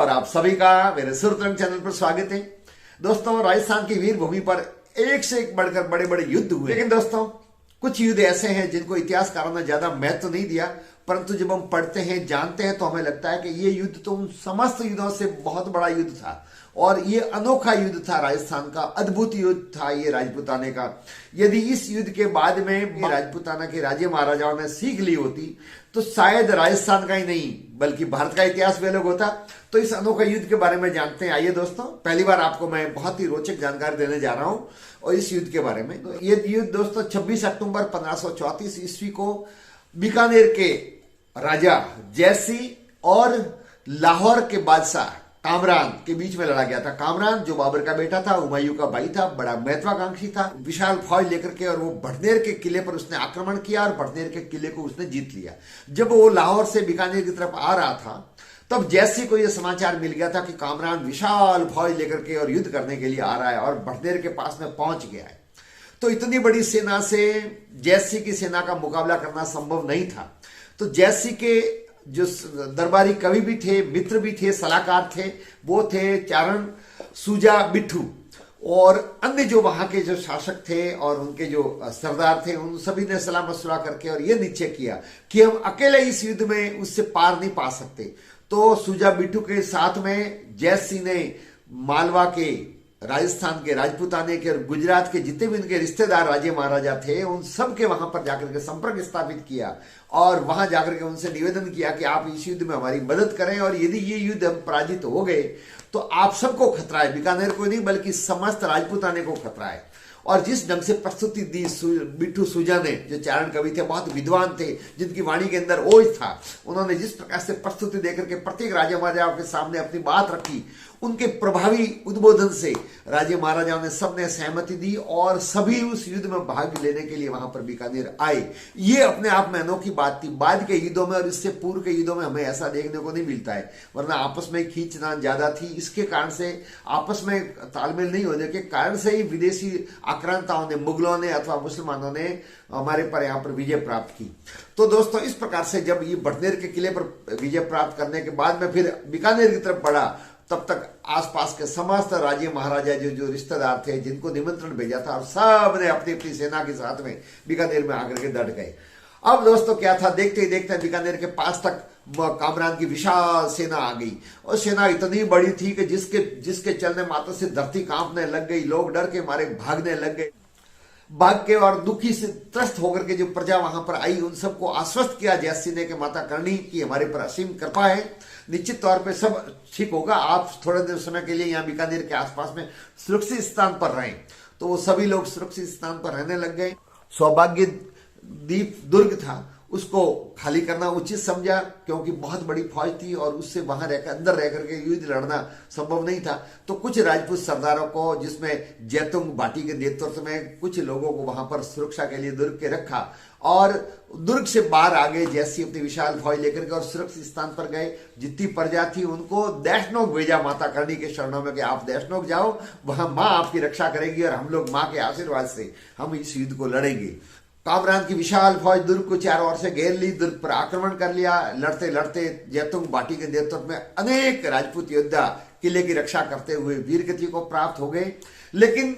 और आप सभी का मेरे सुरतरंग चैनल पर स्वागत है। दोस्तों, राजस्थान की वीर भूमि पर एक से एक बढ़कर बड़े बड़े युद्ध हुए, लेकिन दोस्तों कुछ युद्ध ऐसे हैं जिनको इतिहासकारों ने ज्यादा महत्व नहीं दिया, परंतु जब हम पढ़ते हैं, जानते हैं, तो हमें लगता है कि ये युद्ध तो उन समस्त युद्धों से बहुत बड़ा युद्ध था और ये अनोखा युद्ध था। राजस्थान का अद्भुत युद्ध था ये राजपूताने का। यदि इस युद्ध के बाद में राजपूताना के राजे महाराजाओं ने सीख ली होती तो शायद राजस्थान का ही नहीं बल्कि भारत का इतिहास भी अलग होता। तो इस अनोखा युद्ध के बारे में जानते हैं। आइए दोस्तों, पहली बार आपको मैं बहुत ही रोचक जानकारी देने जा रहा हूं और इस युद्ध के बारे में। तो ये युद्ध दोस्तों 26 अक्टूबर 1534 ईस्वी को बीकानेर के राजा जयसिंह और लाहौर के बादशाह कामरान के बीच में लड़ा गया था। कामरान जो बाबर का बेटा था, हुमायूं का भाई था, बड़ा महत्वाकांक्षी था, विशाल फौज लेकर के, और वो भटनेर के किले पर उसने आक्रमण किया और भटनेर के किले को उसने जीत लिया। जब वो लाहौर से बीकानेर की तरफ आ रहा था तब जैसे को यह समाचार मिल गया था कि कामरान विशाल फौज लेकर के और युद्ध करने के लिए आ रहा है और भटनेर के पास में पहुंच गया है। तो इतनी बड़ी सेना से जयसिंह की सेना का मुकाबला करना संभव नहीं था। तो जयसिंह के जो दरबारी कवि भी थे, मित्र भी थे, सलाहकार थे, वो थे चारण, सूजा, बिट्ठू और अन्य जो वहां के जो शासक थे और उनके जो सरदार थे, उन सभी ने सलाह मशवरा करके और ये निश्चय किया कि हम अकेले इस युद्ध में उससे पार नहीं पा सकते। तो सूजा बिट्ठू के साथ में जयसिंह ने मालवा के, राजस्थान के, राजपूताने के और गुजरात के जितने भी उनके रिश्तेदार राजे महाराजा थे, उन सब के वहां पर जाकर के संपर्क स्थापित किया और वहां जाकर के उनसे निवेदन किया कि आप इस युद्ध में हमारी मदद करें और यदि ये युद्ध हम पराजित हो गए तो आप सबको खतरा है, बीकानेर को नहीं बल्कि समस्त राजपूताने को खतरा है। और जिस ढंग से प्रस्तुति दी बिट्ठू सूजा ने, जो चारण कवि थे, बहुत विद्वान थे, जिनकी वाणी के अंदर ओज था, उन्होंने जिस प्रकार से प्रस्तुति देकर के प्रत्येक राजा महाराजाओं के सामने अपनी बात रखी, उनके प्रभावी उद्बोधन से राजे महाराजाओं ने सबने सहमति दी और सभी उस युद्ध में भाग लेने के लिए वहां पर बीकानेर आए। ये अपने आप में अनोखी बात थी। बाद के युद्धों में और इससे पूर्व के युद्धों में हमें ऐसा देखने को नहीं मिलता है, वरना आपस में खींचतान ज्यादा थी। इसके कारण से आपस में तालमेल नहीं होने के कारण से ही विदेशी आक्रांताओं ने, मुगलों ने अथवा मुसलमानों ने हमारे पर यहाँ पर विजय प्राप्त की। तो दोस्तों इस प्रकार से जब ये भटनेर के किले पर विजय प्राप्त करने के बाद में फिर बीकानेर की तरफ बढ़ा, तब तक आसपास के समस्त राजे महाराजा जो रिश्तेदार थे, जिनको निमंत्रण भेजा था, और सब ने अपनी अपनी सेना के साथ में बीकानेर में आकर के डट गए। अब दोस्तों क्या था, देखते ही देखते बीकानेर के पास तक कामरान की विशाल सेना आ गई और सेना इतनी बड़ी थी कि जिसके चलने मात्र से धरती कांपने लग गई। लोग डर के मारे भागने लग गए। भाग के और दुखी से त्रस्त होकर के जो प्रजा वहां पर आई, उन सबको आश्वस्त किया जयसिंह ने कि माता करणी की हमारे पर असीम कृपा है, निश्चित तौर पे सब ठीक होगा, आप थोड़े देर समय के लिए यहाँ बीकानेर के आसपास में सुरक्षित स्थान पर रहें। तो वो सभी लोग सुरक्षित स्थान पर रहने लग गए। सौभाग्य द्वीप दुर्ग था, उसको खाली करना उचित समझा क्योंकि बहुत बड़ी फौज थी और उससे वहां रहकर, अंदर रह करके युद्ध लड़ना संभव नहीं था। तो कुछ राजपूत सरदारों को, जिसमें जैतुंग भाटी के नेतृत्व में कुछ लोगों को वहां पर सुरक्षा के लिए दुर्ग के रखा और दुर्ग से बाहर आ गए। जैसी अपनी विशाल फौज लेकर के और सुरक्षित स्थान पर गए। जितनी प्रजा थी उनको देशनोक भेजा माता करणी के शरणों में कि आप देशनोक जाओ, वहां मां आपकी रक्षा करेगी और हम लोग मां के आशीर्वाद से हम इस युद्ध को लड़ेंगे। कामरान की विशाल फौज दुर्ग को चारों ओर से घेर ली, दुर्ग पर आक्रमण कर लिया। लड़ते लड़ते जैतुंग भाटी के नेतृत्व में अनेक राजपूत योद्धा किले की रक्षा करते हुए वीरगति को प्राप्त हो गए। लेकिन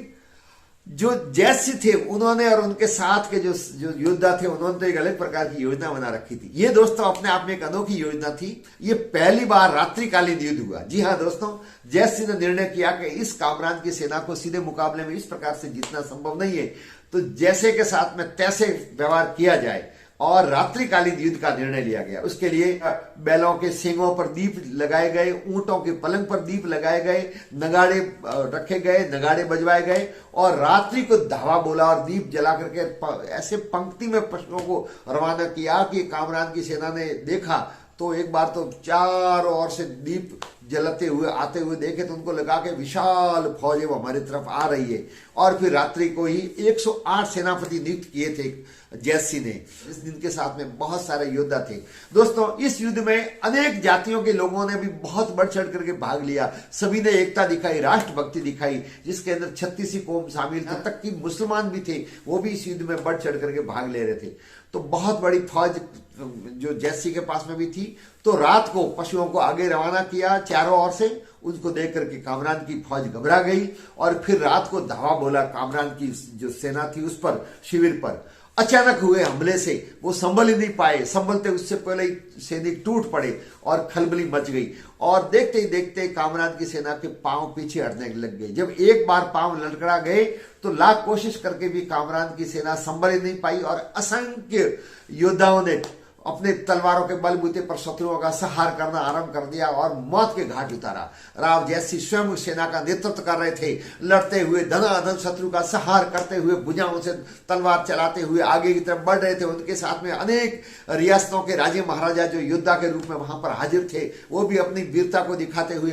जो जयसिंह थे, उन्होंने और उनके साथ के जो योद्धा थे, उन्होंने तो एक अलग प्रकार की योजना बना रखी थी। ये दोस्तों अपने आप में एक अनोखी योजना थी। ये पहली बार रात्रिकालीन युद्ध हुआ। जी हाँ दोस्तों, जयसिंह ने निर्णय किया कि इस कामरान की सेना को सीधे मुकाबले में इस प्रकार से जीतना संभव नहीं है, तो जैसे के साथ में तैसे व्यवहार किया जाए और रात्रिकालीन युद्ध का निर्णय लिया गया। उसके लिए बैलों के सींगों पर दीप लगाए गए, ऊंटों के पलंग पर दीप लगाए गए, नगाड़े रखे गए, नगाड़े बजवाए गए और रात्रि को धावा बोला और दीप जला करके ऐसे पंक्ति में पशुओं को रवाना किया कि कामरान की सेना ने देखा तो एक बार तो चारों ओर से दीप जलते हुए आते हुए देखे तो उनको लगा कि विशाल फौज है वो हमारी तरफ आ रही है। और फिर रात्रि को ही 108 सेनापति नियुक्त किए थे जयसिंह ने। इस दिन के साथ में बहुत सारे योद्धा थे। दोस्तों इस युद्ध में अनेक जातियों के लोगों ने भी बहुत बढ़ चढ़ करके भाग लिया। सभी ने एकता दिखाई, राष्ट्रभक्ति दिखाई, जिसके अंदर 36 कौम शामिल थे, तक कि मुसलमान भी थे, वो भी इस युद्ध में बढ़ चढ़ करके भाग ले रहे थे। तो बहुत बड़ी फौज जो जयसिंह के पास में भी थी, तो रात को पशुओं को आगे रवाना किया चारों ओर से। उनको देख करके कामरान की फौज घबरा गई और फिर रात को धावा बोला कामरान की जो सेना थी उस पर, शिविर पर। अचानक हुए हमले से वो संभल ही नहीं पाए, संभलते उससे पहले ही सैनिक टूट पड़े और खलबली मच गई। और देखते ही देखते कामरान की सेना के पांव पीछे हटने लग गए। जब एक बार पांव लड़खड़ा गए तो लाख कोशिश करके भी कामरान की सेना संभल ही नहीं पाई और असंख्य योद्धाओं ने अपने तलवारों के बलबूते पर शत्रुओं का संहार करना आरंभ कर दिया और मौत के घाट उतारा। राव जयसिंह स्वयं सेना का नेतृत्व कर रहे थे, लड़ते हुए धनाधन शत्रु का संहार करते हुए, भुजाओं से तलवार चलाते हुए आगे की तरफ बढ़ रहे थे। उनके साथ में अनेक रियासतों के राजे महाराजा जो योद्धा के रूप में वहां पर हाजिर थे, वो भी अपनी वीरता को दिखाते हुए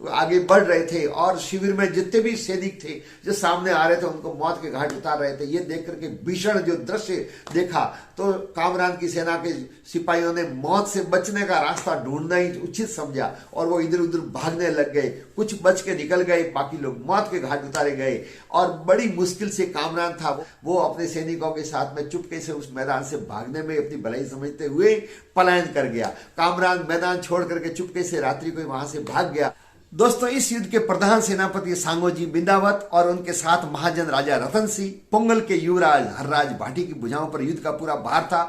आगे बढ़ रहे थे। और शिविर में जितने भी सैनिक थे जो सामने आ रहे थे उनको मौत के घाट उतार रहे थे। ये देख करके भीषण जो दृश्य देखा तो कामरान की सेना के सिपाहियों ने मौत से बचने का रास्ता ढूंढना ही उचित समझा और वो इधर उधर भागने लग गए। कुछ बच के निकल गए, बाकी लोग मौत के घाट उतारे गए। और बड़ी मुश्किल से कामरान था वो अपने सैनिकों के साथ में चुपके से उस मैदान से भागने में अपनी भलाई समझते हुए पलायन कर गया। कामरान मैदान छोड़ करके चुपके से रात्रि को वहां से भाग गया। दोस्तों, इस युद्ध के प्रधान सेनापति सांगोजी बिंदावत और उनके साथ महाजन राजा रतन सिंह, पोंगल के युवराज हरराज भाटी की भुजाओं पर युद्ध का पूरा भार था।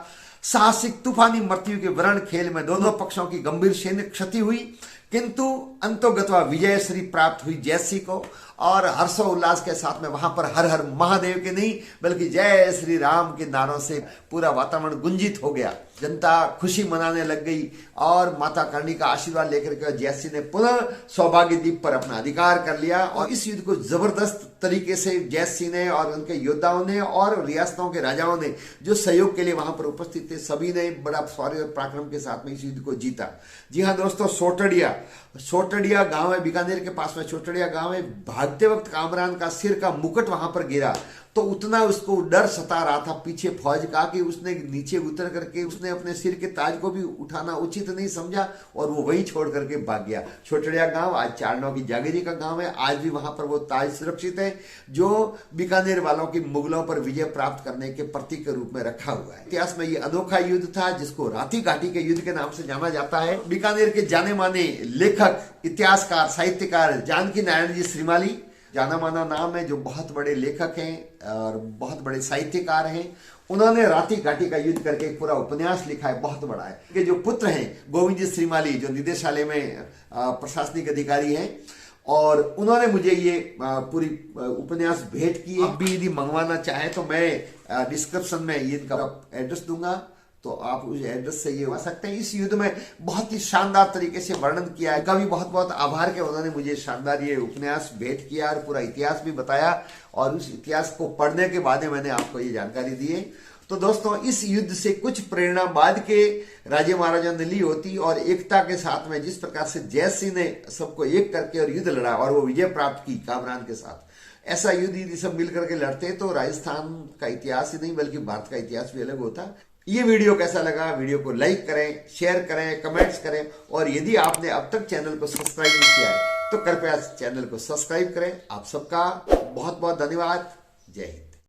साहसिक तूफानी मृत्यु के वरण खेल में दोनों पक्षों की गंभीर सैन्य क्षति हुई, किंतु अंतोगत्वा विजय श्री प्राप्त हुई जयसिंह को। और हर्षोल्लास के साथ में वहां पर हर हर महादेव के नहीं बल्कि जय श्री राम के नारों से पूरा वातावरण गुंजित हो गया। जनता खुशी मनाने लग गई और माता कर्णी का आशीर्वाद लेकर के जयसिंह ने पुनः सौभाग्य द्वीप पर अपना अधिकार कर लिया। और इस युद्ध को जबरदस्त तरीके से जयसिंह ने और उनके योद्धाओं ने और रियासतों के राजाओं ने जो सहयोग के लिए वहां पर उपस्थित थे, सभी ने बड़ा शौर्य और पराक्रम के साथ में इस युद्ध को जीता। जी हाँ दोस्तों, सोटड़िया गांव है, बीकानेर के पास में सोटड़िया गांव है। भागते वक्त कामरान का सिर का मुकुट वहां पर गिरा तो उतना उसको डर सता रहा था पीछे फौज का कि उसने नीचे उतर करके उसने अपने सिर के ताज को भी उठाना उचित नहीं समझा और वो वहीं छोड़ करके भाग गया। छोटड़िया गांव आज चारणों की जागीरी का गांव है। आज भी वहां पर वो ताज सुरक्षित है जो बीकानेर वालों की मुगलों पर विजय प्राप्त करने के प्रतीक के रूप में रखा हुआ है। इतिहास में ये अनोखा युद्ध था जिसको राती घाटी के युद्ध के नाम से जाना जाता है। बीकानेर के जाने माने लेखक, इतिहासकार, साहित्यकार जानकी नारायण जी श्रीमाली जाना माना नाम है, जो बहुत बड़े लेखक हैं और बहुत बड़े साहित्यकार हैं। उन्होंने राती घाटी का युद्ध करके एक पूरा उपन्यास लिखा है, बहुत बड़ा है। कि जो पुत्र हैं गोविंद जी श्रीमाली, जो निदेशालय में प्रशासनिक अधिकारी हैं, और उन्होंने मुझे ये पूरी उपन्यास भेंट की। आप भी यदि मंगवाना चाहें तो मैं डिस्क्रिप्शन में ये इनका एड्रेस दूंगा, तो आप उस एड्रेस से ये आ सकते हैं। इस युद्ध में बहुत ही शानदार तरीके से वर्णन किया है। कभी बहुत बहुत आभार के उन्होंने मुझे शानदार ये उपन्यास भेंट किया और पूरा इतिहास भी बताया और उस इतिहास को पढ़ने के बाद मैंने आपको ये जानकारी दी है। तो दोस्तों, इस युद्ध से कुछ प्रेरणा बाद के राजे महाराजा ने ली होती और एकता के साथ में जिस प्रकार से जयसिंह ने सबको एक करके और युद्ध लड़ा और वो विजय प्राप्त की कामरान के साथ, ऐसा युद्ध यदि सब मिलकर के लड़ते तो राजस्थान का इतिहास ही नहीं बल्कि भारत का इतिहास भी अलग होता। ये वीडियो कैसा लगा? वीडियो को लाइक करें, शेयर करें, कमेंट्स करें और यदि आपने अब तक चैनल को सब्सक्राइब नहीं किया है तो कृपया चैनल को सब्सक्राइब करें। आप सबका बहुत बहुत धन्यवाद। जय हिंद।